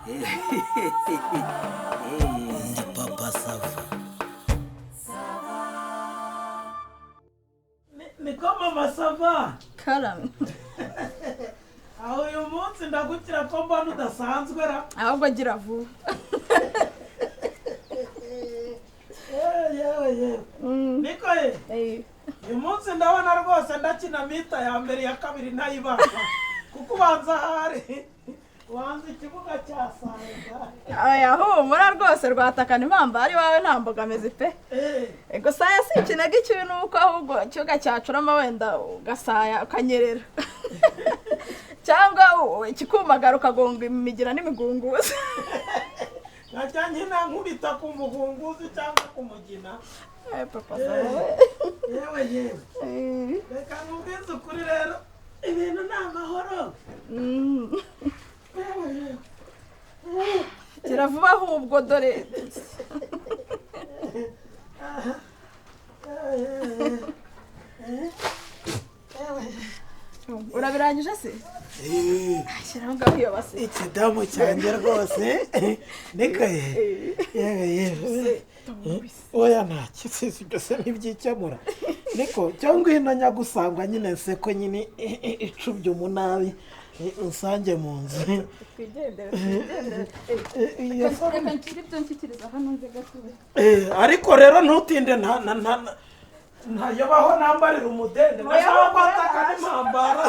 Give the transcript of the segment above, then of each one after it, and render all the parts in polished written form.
Ndi papa Sava. Niko mama Sava. Karame. Aho uyu munsi ndagukira ko mbona udasanzwe ra. Ahubwo agira vuba. Yewe. Niko ye. Uyu munsi ndabona rwose ndakina mita ya mbere ya kabiri ntayibasha. Kuko ubanza hari. Wanze ikibuga cyasanga. Aya humura rwose rwatakana impamba ari wawe nta mbogamizi pe. Gusa si ikinaga ikintu uko ahubwo ikibuga cyacurama wenda ugasaya ukanyerera. Cyangwa ikikumagara ukagonga imigira n'imigunguzi. Najyanye nta nkubita ku mugunguzi cyangwa ku mugina. Papa Yewe. Reka nkubwize ukuri rero ibintu ni amahoro. Gira vuba ahubwo dore. Urabirangije se? Shyiraho ngaho iyo base. Ikidamu cyanjye rwose. Nikaye. Yewe. Oya ntacyo sisi byose ntibyikemura. Niko cyangwa hino nyagusangwa nyine nseko nyine icubye umunabi. Usange mu nzu. Twigendere. Reka nshyire ibyo nshyikiriza hano nze gatuye. Ariko rero ntutinde ntayobaho nambarira umudende. Ndashaka ko ataka n'impambara.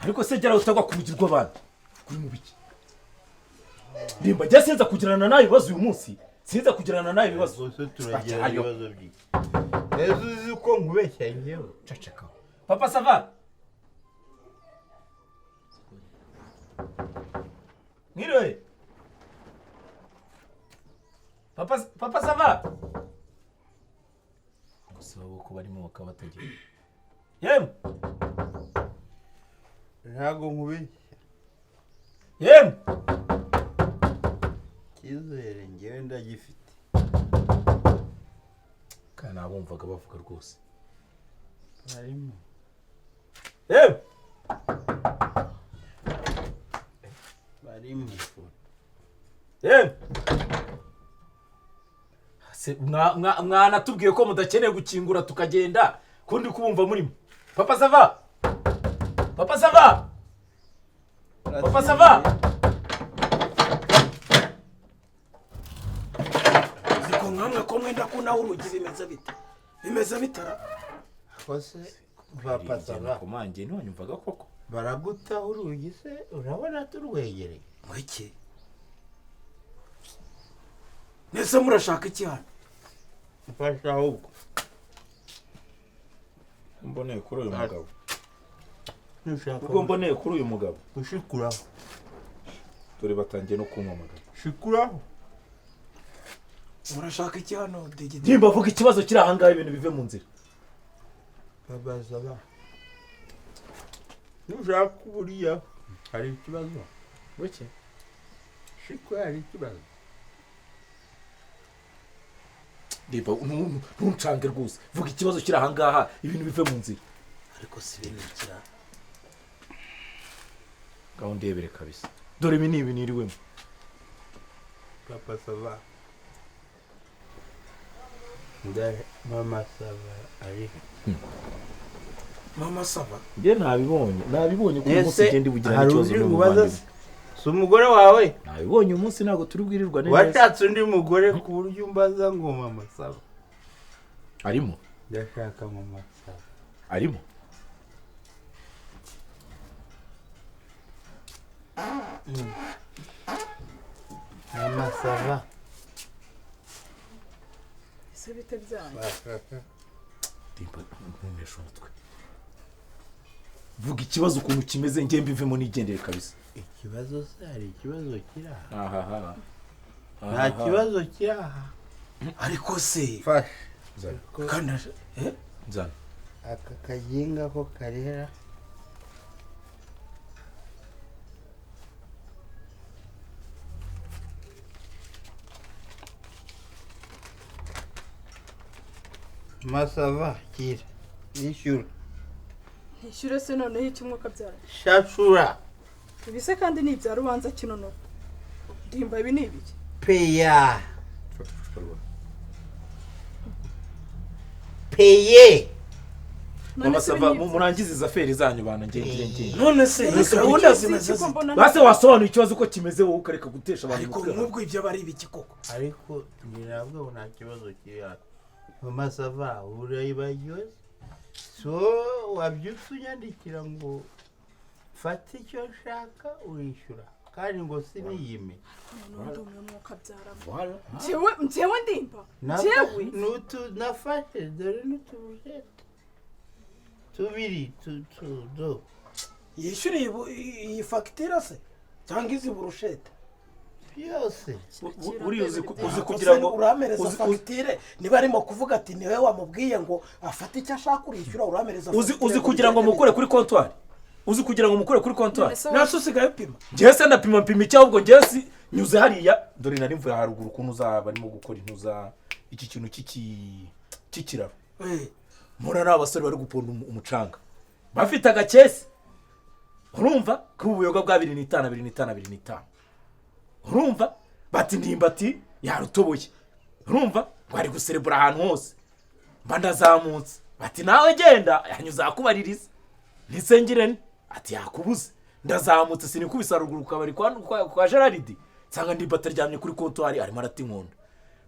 Ariko se jara utagwa kubugirwa abantu. Kuri mu biki? Rimba jya senza kugirana nawe ibibazo uyu munsi. Sinza kugirana nawe ibibazo. Bose turagira ibibazo byinshi. Ezo uzi uko nkubeshya ngewe. Cacaka. Papa Sava. Ngiriwe. Papa Sava. Gusa uko barimo bakabatagira. Yem. Ntago nkubeshya. Yem. Kizere ngewe ndagifite. Kana bumvaga bavuga rwose. Barimo. Yem. Barimo. Yem. Se mwana tubwiye ko mudakeneye gukingura tukagenda kundi kubumva murimo. Papa Sava. Papa Sava. Papa Sava. Ziko nkamwe ko mwenda kuna urugi bimeze bitara. Kose Papa Sava. Komanje ntonyumvaga koko. Baraguta urugi se urabona turwegereye. Mwiki. Nese murashaka iki hano? Mfasha ahubwo. Mboneye kuri uyu mugabo. Nushaka. Ubwo mboneye kuri uyu mugabo. Ushikuraho. Dore batangiye no kumpamagara. Shikuraho. Murashaka iki hano digidi? Nimba vuga ikibazo kiri ahangaha ibintu bive mu nzira. Papa Sava. Nushaka buriya hari ikibazo. Buke. Shikura hari ikibazo. Nimba ntuncange rwose. Vuga ikibazo kiri ahangaha ibintu bive mu nzira. Ariko si binikira. Gahunda yebere kabisa. Dore ibi ni ibintu iriwemo. Papa Sava. Ndare Mama Sava ari. Mama Sava. Nge nabibonye ko umunsi gende bugira ikibazo n'umuvandimwe. Si umugore wawe? Nabibonye umunsi ntago turi bwirirwa neza. Washatse undi mugore ku buryo umbaza ngo Mama Sava. Arimo? Ndashaka Mama Sava. Arimo? Mama Sava. Ese bite byanyu? Timba ntunesha umutwe. Vuga ikibazo ukuntu kimeze nge mbivemo nigendere kabisa. Ikibazo se hari ikibazo kiraha. Aha. Nta kibazo kiraha. Ariko se Fasha. kana Nzana. Aka kaginga ko karera. masava kira nishyura Ishyure se noneho iki mwuka byara. shashura Ibise kandi ni ibya rubanza kino no. Ndimba ibi ni ibiki? peya peye mama sava murangize izaferi zanyu bana ngenge none se gahunda zimeze base wasobanura ikibazo uko kimeze wowe ukareka gutesha abantu ariko nubwo ibyo bari ibiki koko ariko nirabwo nta kibazo kiri hano masava urayibagiwe so wabyutse unyandikira ngo fata icyo nshaka urishyura kandi ngo siniyime Njyewe ndimba. Njyewe nafashe dore n'utubushete tubiri do yishyuriye iyi fagitire se cyangwa izi burushete byose uzi kugira ngo uramereza fagitire niba arimo kuvuga ati niwe wamubwiye ngo afate icyo ashaka urishyura uramereza uzi kugira ngo mukore kuri kontwari nase usigaye upima njyewe se ndapima icyo ahubwo njyewe si nyuze hariya dore nari mvuye haruguru ukuntu uzaba barimo gukora intuza iki kintu cy'ikiraro mpora n'abasore bari guponda umucanga bafite agakesi urumva ko ubuyoga bwa 25 urumva bati ndimbati yarutoboye urumva ngo ari guserebura ahantu hose mba ndazamutse bati nawe genda yanyuza akubaririza nisengirene ati yakubuze ndazamutse sinikubisa ruguru kabari kwa Gerard nsanga ndimbati aryamye kuri kontwari arimo aratinkonda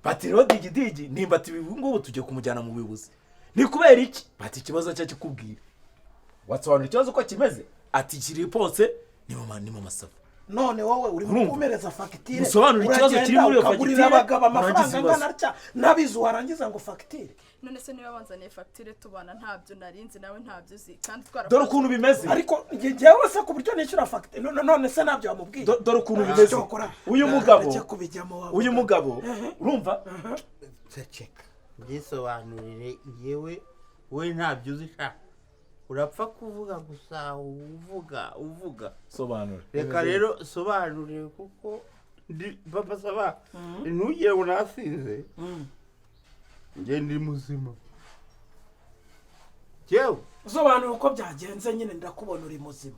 bati rero digi ndimbati ngubu tujye kumujyana mu buyobozi ni kubera iki bati ikibazo cyo kikubwira watsobanura ikibazo ko kimeze ati kiri ponse ni mama sava none wowe uri gukomereza fagitire usobanura ikibazo kiri muri iyo fagitire abagaba amafaranga angana atya nabizu warangiza ngo fagitire none se niba banzaniye fagitire tubana ntabyo narinzi nawe ntabyo uzi kandi twara dore ukuntu bimeze ariko njyewe se ku buryo nishyura fagitire none se nabyo wamubwiye dore ukuntu bimeze uyu mugabo urumva ceceka byisobanurire yewe we ntabyo uzi sha urapfa kuvuga gusa uvuga sobanura reka rero sobanurire kuko papa saba ntugire ngo nasinze njye ndi muzima yewe sobanura uko byagenze nyine ndakubona uri muzima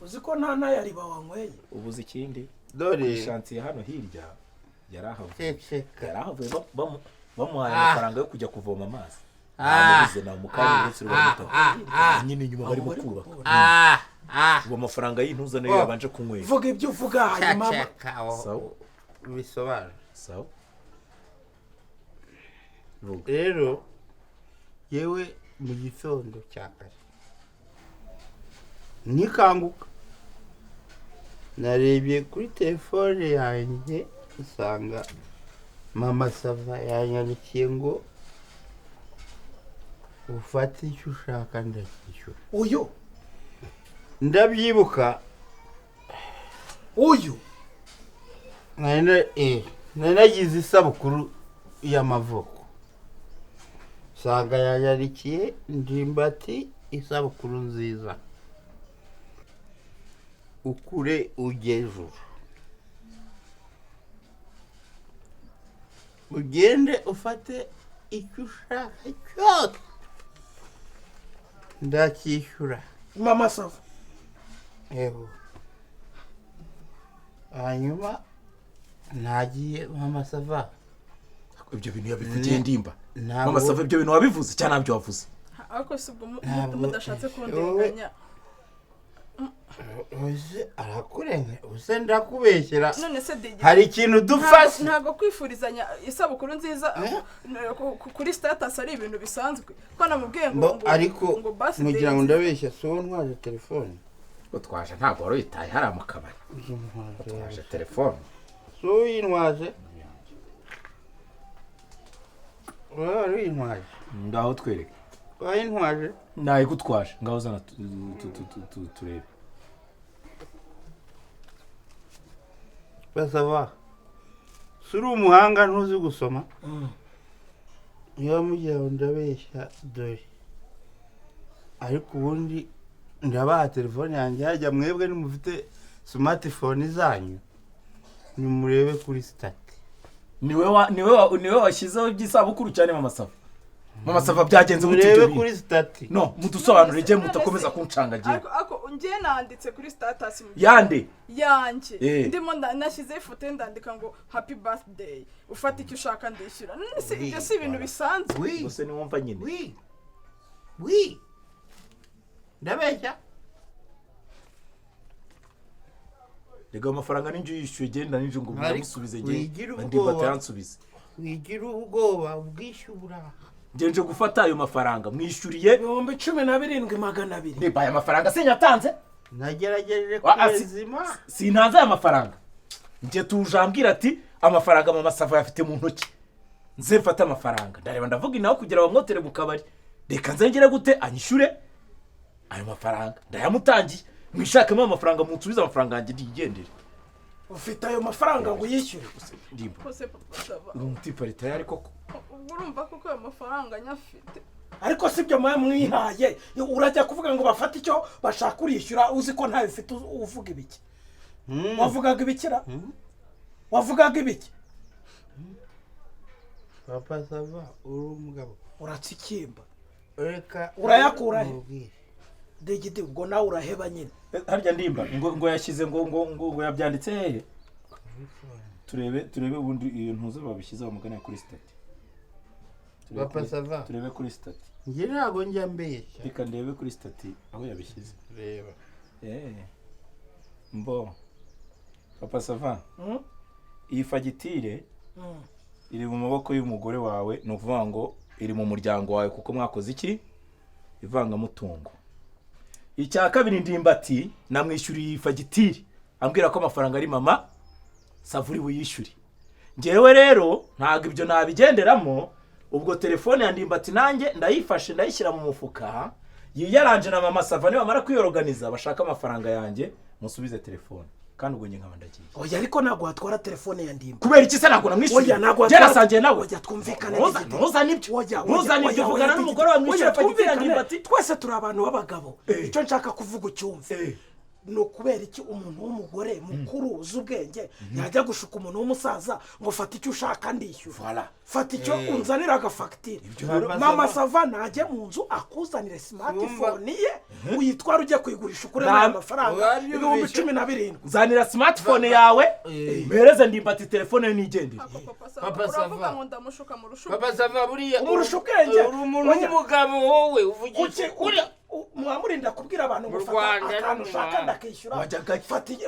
uzi ko nta nayariba wanyweye ubuze ikindi dore shantiye hano hirya yarahavuye ceceka yarahavuye bamuhaye amafaranga yo kujya kuvoma amazi amubuze na mukanya ndetse rwamutaka nyine nyuma barimo kubaka uwo mafaranga y'intuza nayo yabanje kunywera vuga ibyo uvuga hanyuma sawa bisobanura sawa rero yewe mu gitondo cya kare nikanguka narebye kuri telefone yanjye usanga mama sava yanyandikiye ngo ufate icyo ushaka ndakishyura uyu ndabyibuka uyu nagize isabukuru y'amavuko usanga yanyandikiye ndimbati isabukuru nziza ukure ujyejuru ugende ufate icyo ushaka cyose ndakishyura mama sava yego hanyuma nagiye mama sava ibyo bintu yabikugiye ndimba mama sava ibyo bintu wabivuze cyane nabyo wavuze ariko si ubwo mudashatse kundenganya uze arakurenge uze ndakubeshyera none se digi hari ikintu dufashe ntabwo kwifurizanya isabukuru nziza kuri status ari ibintu bisanzwe ko namubwiye ngo ariko mugira ngo ndabeshya so ntwaje telefone twaje ntabwo wari witaye hari amakabari twaje telefone so yintwaje wari yintwaje ngaho twereke wayintwaje naye gutwaje ngaho zana turebe basaba suri umuhanga ntuzi gusoma niba mugira ngo ndabeshya dore ariko ubundi ndabaha telefone yanjye hajya mwebwe nimufite smartphone zanyu nimurebe kuri stati niwe washyizeho iby'isabukuru cyane mama sava mama sava byagenze urebe kuri stati no mudusobanurire je mutakomeza kuncanga je ako ngiye nanditse kuri status yande yanje ndimo nashyize ifoto ndandika ngo happy birthday ufata icyo ushaka ndishyura ibyo si ibintu bisanzwe gusa ni wumva nyine ndabeshya rega amafaranga ninjye yishyuye genda ninjye ngo musubize je ndi batansubize wigira ubwoba ubwishyura nje gufata ayo mafaranga mwishyuriye 17,200 ni baya amafaranga sinyatanze nagerageje kwezima sintanze aya mafaranga nje tujambwira ati amafaranga mama sava yafite mu ntoki nze mfata amafaranga ndareba ndavuga inaho kugira bamwotere mu kabari reka nzengere gute anyishyure ayo mafaranga ndayamutangiye mwishakemo amafaranga munsubiza amafaranga yanjye ndigendere ufite ayo mafaranga ngo yishyure ndimba kose papa sava umutipa leta yari koko urumva koko ayo mafaranga nyafite ariko sibyo mwihaye urajya kuvuga ngo bafate icyo bashaka urishyura uzi ko ntayo ufite uvuga ibiki wavugaga ibikira wavugaga ibiki papa sava uri umugabo uratsikimba reka urayakura he degide ubwo nawe uraheba nyine harya ndimba ngo yashyize ngo yabyanditse hehe turebe ubundi iyo ntuzo babishyize bamugana kuri stati papa sava turebe kuri stati nge ntago njya mbeshya reka ndebe kuri stati aho yabishyize reba mbo papa sava iyi fagitire iri mu maboko y'umugore wawe ni ukuvuga ngo iri mu muryango wawe kuko mwakoze iki ivangamutungo icya kabiri ndimbati namwishyuriye iyi fagitire ambwira ko amafaranga ari mama savuri buyishyure ngewe rero ntabwo ibyo nabigenderamo ubwo telefone ya ndimbati nanjye ndayifashe ndayishyira mu mufuka yiyaranje na mama sava niba bamara kwiyoroganiza bashaka amafaranga yanjye musubize telefone kandi ubwo nkaba ndagiye oya ariko ntabwo watwara telefone ya ndimba kubera iki se ntabwo namwishyuye byarasangiye nawe oya twumvikane ntuzane ibyo ntuzane ibyo vugana n'umugore wa mwishyura fagitire ya ndimbati twese turi abantu b'abagabo icyo nshaka kuvuga ucyumve ni ukubera iki umuntu w'umugore mukuru uzi ubwenge yajya gushuka umuntu w'umusaza ngo fata icyo ushaka ndishyura fata icyo unzanira agafagitire mama sava najye mu nzu akuzanire smartphone ye uyitwara ujya kuyigurisha ukure n'aya mafaranga 17,000 nzanira smartphone yawe mpereze ndimbati telefone nigendere papa sava ngo ndamushuka mu rushuka papa sava buriya umurusha ubwenge uri umuntu w'umugabo wowe uvugisha ukuri mwamurinda kubwira abantu ngo fata akantu ushaka ndakishyura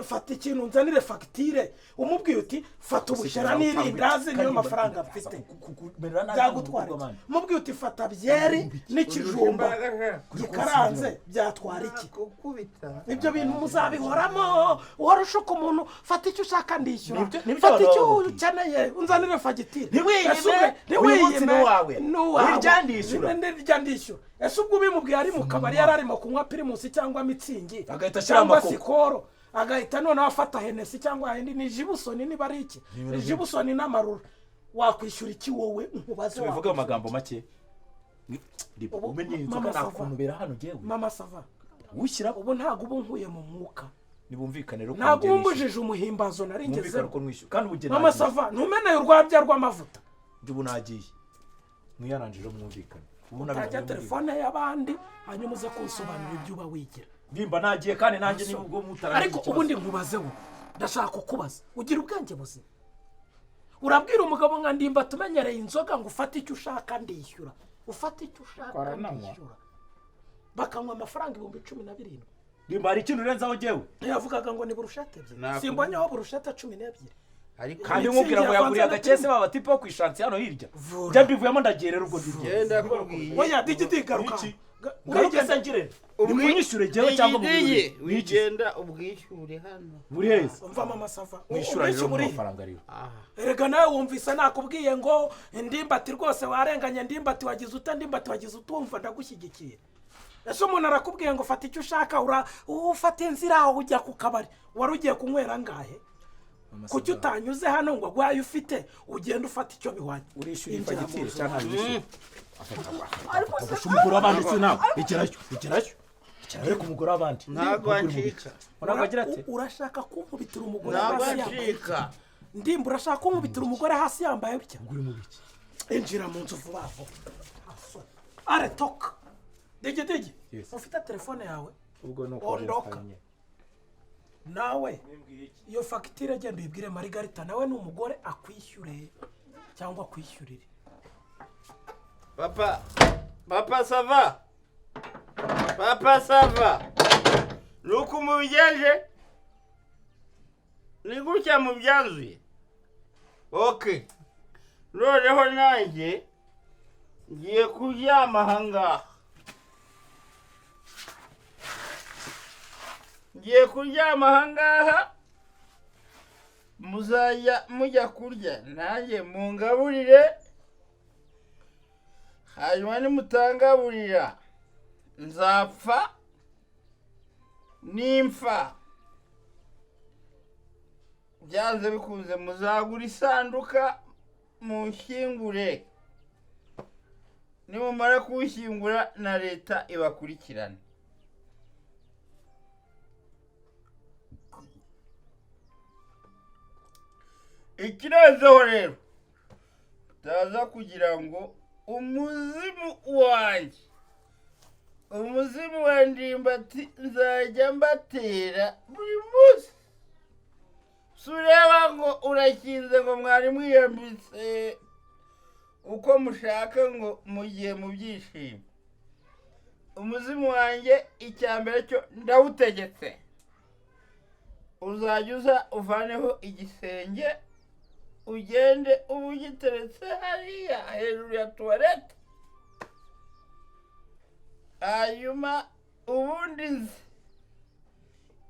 fata ikintu nzanire fagitire umubwiye uti fata ubushera n'irindazi niyo mafaranga mfite byagutwara umubwiye uti fata byeri n'ikijumba gikaranze byatwara iki ibyo bintu muzabihoramo uhora ushuka umuntu fata icyo ushaka ndishyura fata icyo ukeneye unzanire fagitire ntiwiyime nirya ndishyura ese ubwo ubimubwiye ari mu kabari yari arimo kunywa pirimusi cyangwa mitsingi agahita ashyira cyangwa amakoko sikoro agahita noneho afata henesi cyangwa ahindi ni jibusoni niba ari iki jibusoni n'amarura wakwishyura iki wowe nkubaze tubivuge amagambo make umenye inzoga nakunubera hano ngewe mama sava ushyira ubu ntabwo ubu nkuye mu mwuka nibumvikane rero ntabwo umbujije umuhimbazo nari ngezemo kandi ubugeni mama sava ntumeneye urwabya rw'amavuta ubu nagiye mwiyaranjije mwumvikane utajya telefone y'abandi hanyuma uze kunsobanurira ibyo uba wigira ndimba nagiye kandi nanjye niba ubwo mutaragiye ariko ubundi nkubazeho ndashaka kukubaza ugira ubwenge buzima urabwira umugabo nka ndimba tumenyereye inzoga ngo ufate icyo ushaka ndishyura ufate icyo ushaka ndishyura bakanywa amafaranga 17,000 ndimba hari ikintu urenzaho ngewe yavugaga ngo ni burushete ebyiri simbonyeho burushete 12 kandi nkubwira ngo yaguriye agakese baba tipe wo kwishansi hano hirya njya mbivuyemo ndagiye rero ubwo genda kubwiye oya digiti garuka garukese ngire nimwinyishyure jewe cyangwa mugiye wigenda ubwishyure hano buri hese umva mama sava mwishyura rero amafaranga ariyo erega nawe wumvise nakubwiye ngo ndimbati rwose warenganye ndimbati wagize wagize utumva ndagushyigikiye ese umuntu arakubwiye ngo fata icyo ushaka ufata inzira ujya ku kabari wari ugiye kunywera ngahe kuki utanyuze hano ngo agwaye ufite ugenda ufata icyo bihwanye urishyura ifagitire cyangwa ntabishyura afata umugore w'abandi se nawe igerayo ariko umugore w'abandi ntabwo wancika urashaka kunkubitira umugore hasi yambaye ndimba urashaka kunkubitira umugore hasi yambaye bitya injira mu nzu vuba vuba are toka dege Yes. ufite telefone yawe ubwo no ondoka nawe iyo fagitire genda uyibwire Margarita nawe n'umugore akwishyure cyangwa akwishyurire. Papa sava nuko mubigenje ni gutya mubyanzuye. Okay, noneho nanjye ngiye kuryama ahangaha. Muzajya mujya kurya nanjye mungaburire, hanyuma nimutangaburira nzapfa nimpfa byanze bikunze muzagura isanduka munshyingure, nimumara kuwushyingura na leta ibakurikirane. Ikinezeho rero utaza kugira ngo umuzimu wa Ndimbati nzajya mbatera buri munsi. Sureba ngo urakinze ngo mwari mwiyambitse uko mushaka ngo mugiye mu byishimo. Umuzimu wanjye icyambere cyo ndawutegetse, uzajya uza uvaneho igisenge ugende ubu ugiteretse hariya hejuru ya tuwarete, hanyuma ubundi nzi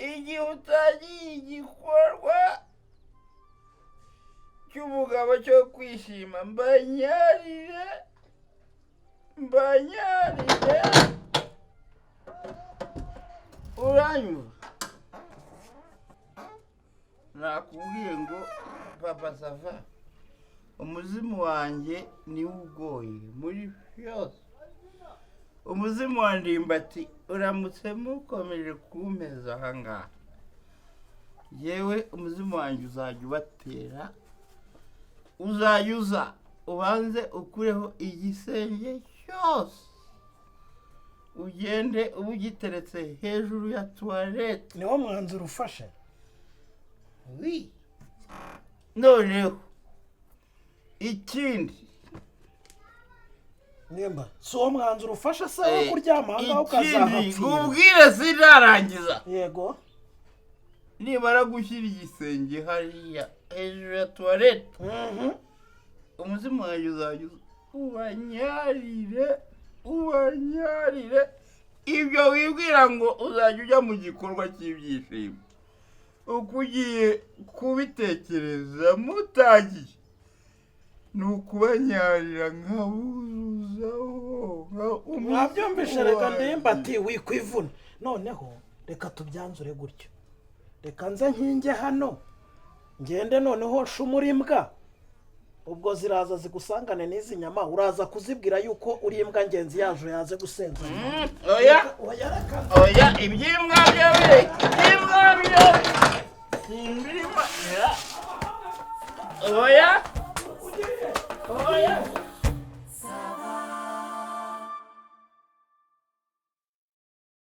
igihe utagiye igikorwa cy'umugabo cyo kwishima mbanyarire uranyura. Nakubwiye ngo papa sava umuzimu wanjye niwe ugoye muri byose. Umuzimu wa Ndimbati uramutse mukomeje kumpeza ahangaha, yewe umuzimu wanjye uzajya ubatera, uzajya uza ubanze ukureho igisenge cyose ugende uba ugiteretse hejuru ya tuwarete. Niwo mwanzuro ufashe? Oui. Noneho ikindi nimba si uwo mwanzuro ufashe se wo kuryama ahangaha ukazahapfira? ngubwire sinarangiza. Yego. Nimara gushyira igisenge hariya hejuru ya tuwarete, umuzimu wanjye uzajya ubanyarire. Ibyo wibwira ngo uzajya ujya mu gikorwa cy'ibyishimo, uko ugiye kubitekereza mutagiye ni ukubanyarira nkabuzuzaho. Mwabyumvishe? Reka Ndimbati wikwivuna. Noneho reka tubyanzure gutyo, reka nze nkinge hano ngende noneho shumura imbwa, ubwo ziraza zigusangane n'izi nyama, uraza kuzibwira yuko uri imbwa ngenzi yaje yaze gusenza. Oya iby'imbwa byawe simbirimo. Oya